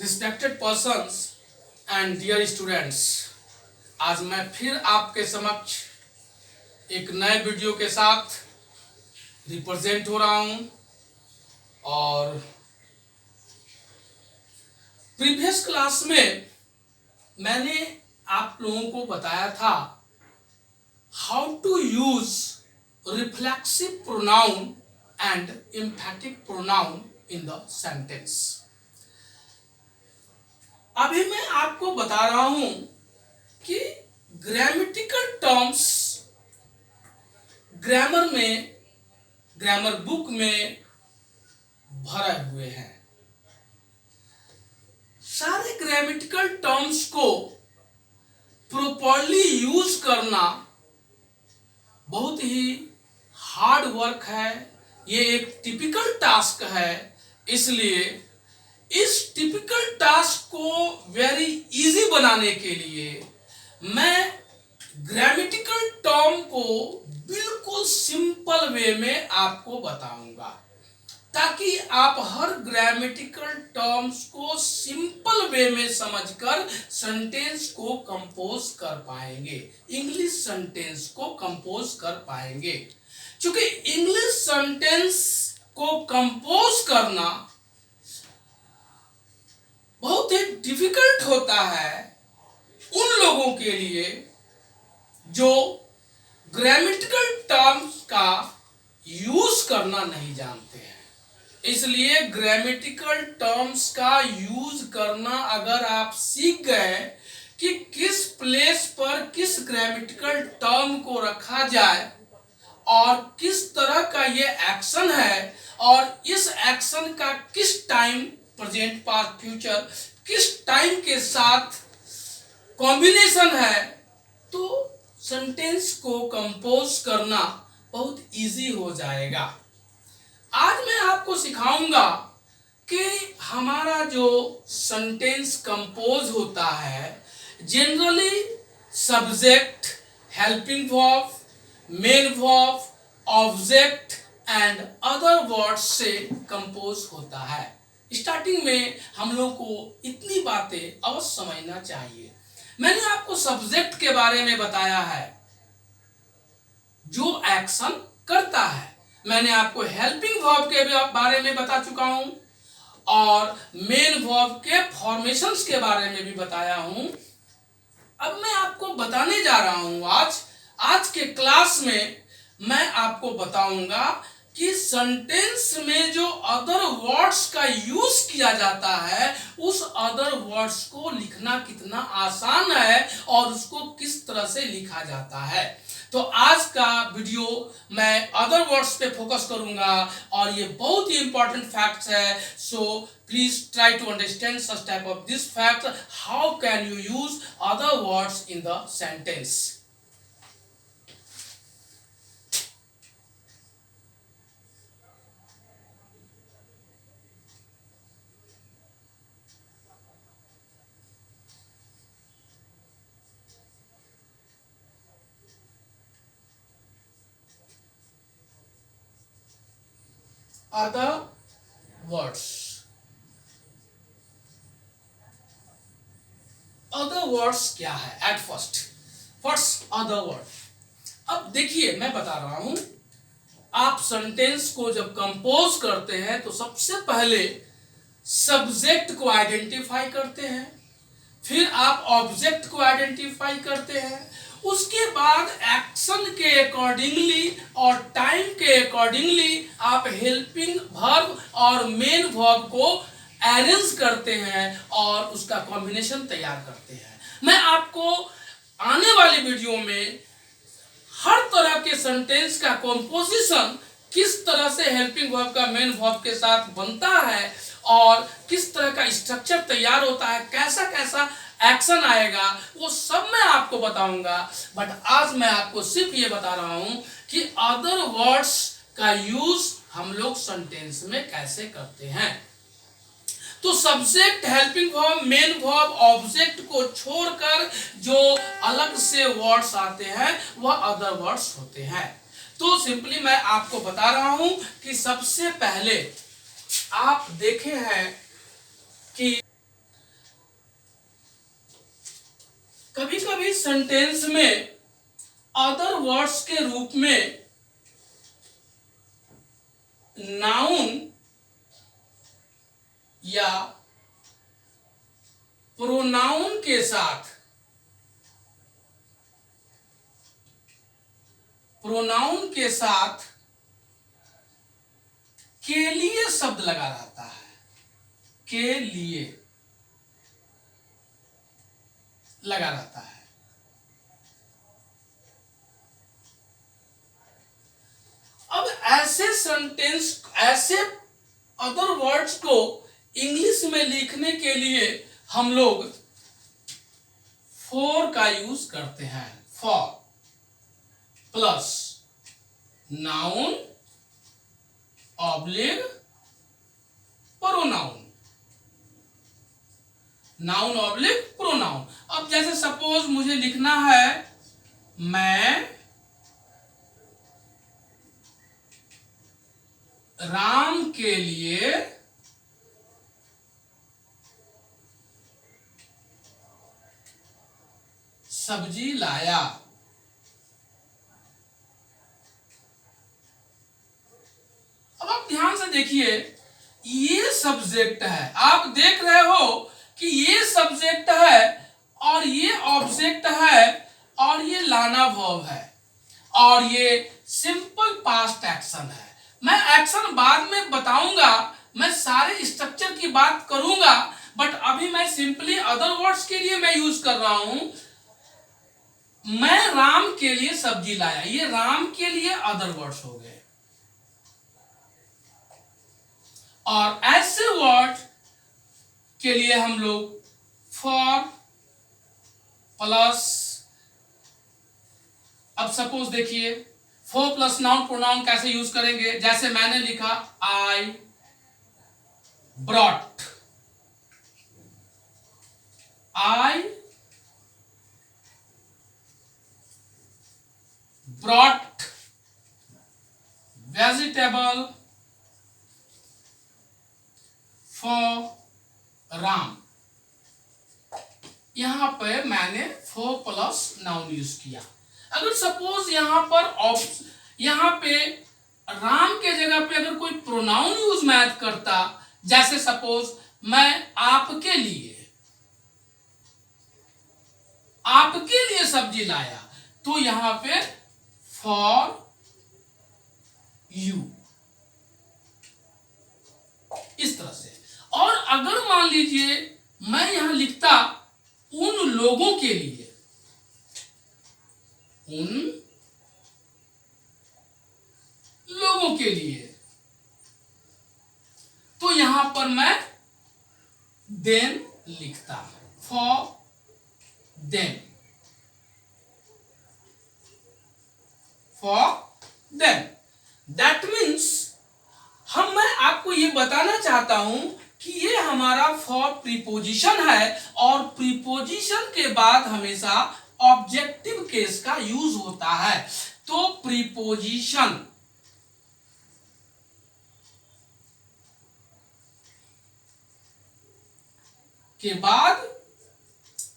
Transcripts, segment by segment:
Respected persons and dear students, आज मैं फिर आपके समक्ष एक नए वीडियो के साथ रिप्रेजेंट हो रहा हूं। और प्रीवियस क्लास में मैंने आप लोगों को बताया था how to use reflexive pronoun and emphatic pronoun in the sentence. अभी मैं आपको बता रहा हूं कि ग्रामेटिकल टर्म्स ग्रामर में, ग्रामर बुक में भरे हुए हैं। सारे ग्रामेटिकल टर्म्स को प्रॉपरली यूज करना बहुत ही हार्ड वर्क है। ये एक टिपिकल टास्क है, इसलिए इस टिपिकल टास्क को वेरी इजी बनाने के लिए मैं ग्रामेटिकल टर्म को बिल्कुल सिंपल वे में आपको बताऊंगा, ताकि आप हर ग्रामेटिकल टर्म्स को सिंपल वे में समझकर सेंटेंस को कंपोज कर पाएंगे, इंग्लिश सेंटेंस को कंपोज कर पाएंगे। क्योंकि इंग्लिश सेंटेंस को कंपोज करना बहुत ही डिफिकल्ट होता है उन लोगों के लिए जो ग्रामेटिकल टर्म्स का यूज करना नहीं जानते हैं। इसलिए ग्रामेटिकल टर्म्स का यूज करना अगर आप सीख गए कि किस प्लेस पर किस ग्रामेटिकल टर्म को रखा जाए और किस तरह का ये एक्शन है और इस एक्शन का किस टाइम, प्रेजेंट, पास्ट, फ्यूचर, किस टाइम के साथ कॉम्बिनेशन है, तो सेंटेंस को कंपोज करना बहुत इजी हो जाएगा। आज मैं आपको सिखाऊंगा कि हमारा जो सेंटेंस कंपोज होता है generally subject, helping verb, main verb, object and other words से कंपोज होता है। स्टार्टिंग में हम लोग को इतनी बातें अवश्य समझना चाहिए। मैंने आपको सब्जेक्ट के बारे में बताया है जो एक्शन करता है, मैंने आपको हेल्पिंग वर्ब के बारे में बता चुका हूं और मेन वर्ब के फॉर्मेशंस के बारे में भी बताया हूं। अब मैं आपको बताने जा रहा हूं आज के क्लास में मैं आपको बताऊंगा कि सेंटेंस में जो अदर वर्ड्स का यूज किया जाता है उस अदर वर्ड्स को लिखना कितना आसान है और उसको किस तरह से लिखा जाता है। तो आज का वीडियो मैं अदर वर्ड्स पे फोकस करूंगा और ये बहुत ही इंपॉर्टेंट फैक्ट्स है। So please try to understand such type of this fact, how can you use other words in the sentence. Other words. Other words क्या है? At first, what's other word? अब देखिए मैं बता रहा हूं, आप सेंटेंस को जब कंपोज करते हैं तो सबसे पहले सब्जेक्ट को आइडेंटिफाई करते हैं, फिर आप ऑब्जेक्ट को आइडेंटिफाई करते हैं, उसके बाद एक्शन के अकॉर्डिंगली और टाइम के अकॉर्डिंगली आप हेल्पिंग वर्ब और मेन वर्ब को अरेंज करते हैं और उसका कॉम्बिनेशन तैयार करते हैं। मैं आपको आने वाली वीडियो में हर तरह के सेंटेंस का कॉम्पोजिशन किस तरह से हेल्पिंग वर्ब का मेन वर्ब के साथ बनता है और किस तरह का स्ट्रक्चर तैयार होता है, कैसा कैसा एक्शन आएगा, वो सब मैं आपको बताऊंगा। बट आज मैं आपको सिर्फ ये बता रहा हूं कि अदर वर्ड्स का यूज हम लोग सेंटेंस में कैसे करते हैं। तो subject, helping verb, main verb, object को छोड़कर जो अलग से वर्ड्स आते हैं वह अदर वर्ड्स होते हैं। तो सिंपली मैं आपको बता रहा हूं कि सबसे पहले आप देखे हैं कि कभी कभी सेंटेंस में अदर वर्ड्स के रूप में नाउन या प्रोनाउन के साथ के लिए शब्द लगा रहता है, के लिए लगा रहता है। अब ऐसे सेंटेंस, ऐसे अदर वर्ड्स को इंग्लिश में लिखने के लिए हम लोग फॉर का यूज करते हैं। For plus noun oblique pronoun, noun oblique pronoun. अब जैसे सपोज मुझे लिखना है मैं राम के लिए सब्जी लाया। अब आप ध्यान से देखिए, ये सब्जेक्ट है, आप देख रहे हो कि ये सब्जेक्ट है और ये ऑब्जेक्ट है और ये लाना वर्ब है और ये सिंपल पास्ट एक्शन है। मैं एक्शन बाद में बताऊंगा, मैं सारे स्ट्रक्चर की बात करूंगा, बट अभी मैं सिंपली अदर वर्ड्स के लिए मैं यूज कर रहा हूं। मैं राम के लिए सब्जी लाया, ये राम के लिए अदर वर्ड्स हो गए। और ऐसे वर्ड के लिए हम लोग फॉर प्लस, अब सपोज देखिए फॉर प्लस नाउन प्रोनाउन कैसे यूज करेंगे। जैसे मैंने लिखा I brought, I brought vegetable for Ram. यहां पे मैंने फॉर प्लस नाउन यूज किया। अगर सपोज यहां पे राम के जगह पे अगर कोई प्रोनाउन यूज मैं करता, जैसे सपोज मैं आपके लिए सब्जी लाया, तो यहां पे फॉर यू, इस तरह से। और अगर मान लीजिए मैं यहां लिखता उन लोगों के लिए, उन लोगों के लिए, तो यहां पर मैं देम लिखता, for them, for them. That means मैं आपको ये बताना चाहता हूं कि ये हमारा फॉर प्रीपोजिशन है और प्रीपोजिशन के बाद हमेशा ऑब्जेक्टिव केस का यूज होता है। तो प्रीपोजिशन के बाद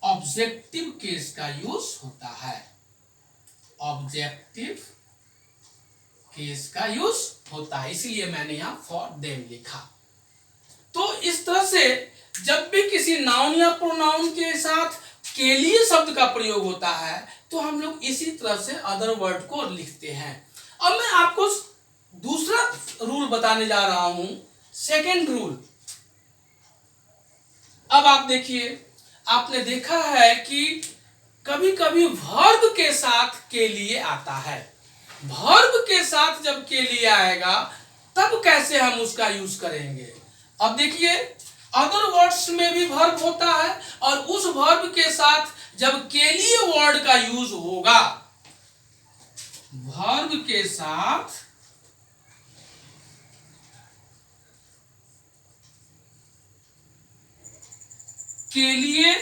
ऑब्जेक्टिव केस का यूज होता है, ऑब्जेक्टिव केस का यूज होता है, इसलिए मैंने यहां फॉर देम लिखा। तो इस तरह से जब भी किसी नाउन या प्रोनाउन के साथ के लिए शब्द का प्रयोग होता है तो हम लोग इसी तरह से अदर वर्ड को लिखते हैं। अब मैं आपको दूसरा रूल बताने जा रहा हूं, सेकेंड रूल। अब आप देखिए, आपने देखा है कि कभी कभी वर्ब के साथ के लिए आता है। वर्ब के साथ जब के लिए आएगा तब कैसे हम उसका यूज करेंगे। अब देखिए, अदर वर्ड्स में भी वर्ब होता है और उस वर्ब के साथ जब के लिए वर्ड का यूज होगा, वर्ब के साथ के लिए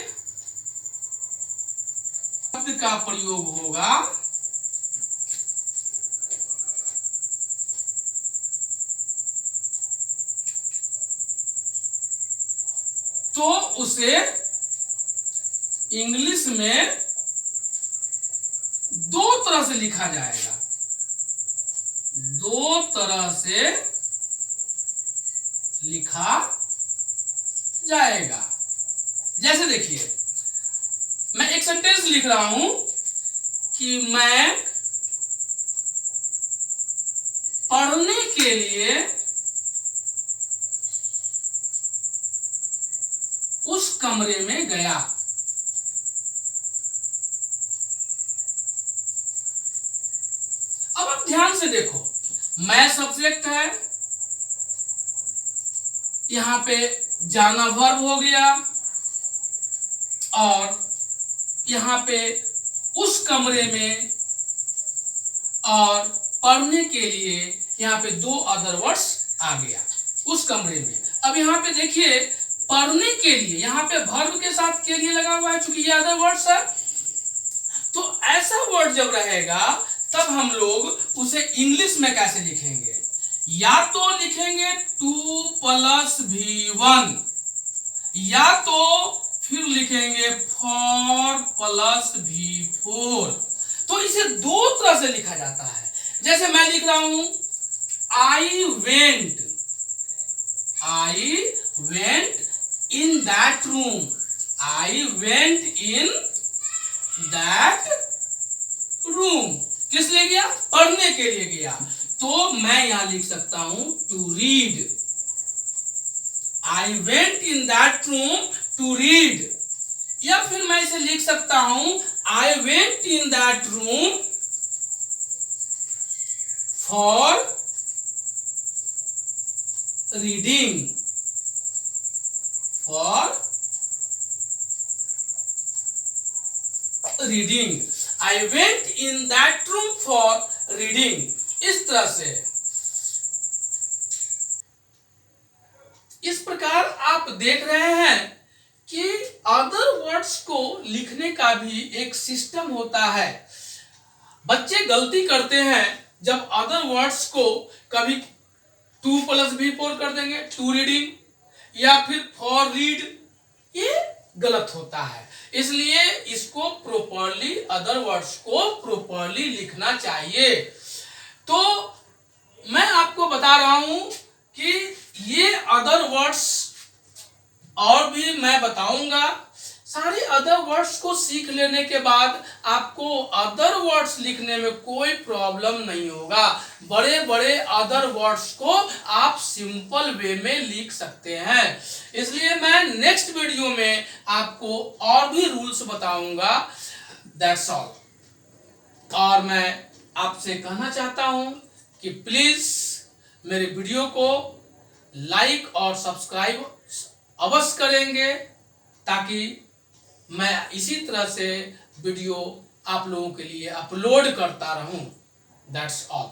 शब्द का प्रयोग होगा, तो उसे इंग्लिश में दो तरह से लिखा जाएगा, दो तरह से लिखा जाएगा। जैसे देखिए, मैं एक सेंटेंस लिख रहा हूं कि मैं पढ़ने के लिए उस कमरे में गया। अब आप ध्यान से देखो, मैं सब्जेक्ट है, यहां पे जाना वर्ब हो गया, और यहां पे उस कमरे में और पढ़ने के लिए यहां पे दो अदर वर्ड्स आ गया, उस कमरे में। अब यहां पे देखिए, पढ़ने के लिए यहां पे वर्ब के साथ के लिए लगा हुआ है, चूंकि ये अदर वर्ड्स है। तो ऐसा वर्ड जब रहेगा तब हम लोग उसे इंग्लिश में कैसे लिखेंगे? या तो लिखेंगे 2+V1, या तो फिर लिखेंगे 4+V4। तो इसे दो तरह से लिखा जाता है। जैसे मैं लिख रहा हूं I went in that room, I went in that room। किस लिए गया? पढ़ने के लिए गया। तो मैं यहां लिख सकता हूं to read, I went in that room to read। या फिर मैं इसे लिख सकता हूं I went in that room for reading, for reading, I went in that room for reading। इस तरह से, इस प्रकार आप देख रहे हैं कि अदर वर्ड्स को लिखने का भी एक सिस्टम होता है। बच्चे गलती करते हैं जब अदर वर्ड्स को कभी 2+V4 कर देंगे, टू रीडिंग, या फिर फॉर रीड। ये गलत होता है, इसलिए इसको प्रॉपरली, अदर वर्ड्स को प्रॉपरली लिखना चाहिए। तो मैं आपको बता रहा हूं कि ये अदर वर्ड्स और भी मैं बताऊंगा। सारे अदर वर्ड्स को सीख लेने के बाद आपको अदर वर्ड्स लिखने में कोई प्रॉब्लम नहीं होगा। बड़े बड़े अदर वर्ड्स को आप सिंपल वे में लिख सकते हैं। इसलिए मैं नेक्स्ट वीडियो में आपको और भी रूल्स बताऊंगा। That's all. और मैं आपसे कहना चाहता हूं कि प्लीज मेरे वीडियो को लाइक और सब्सक्राइब अवश्य करेंगे, ताकि मैं इसी तरह से वीडियो आप लोगों के लिए अपलोड करता रहूं। That's all.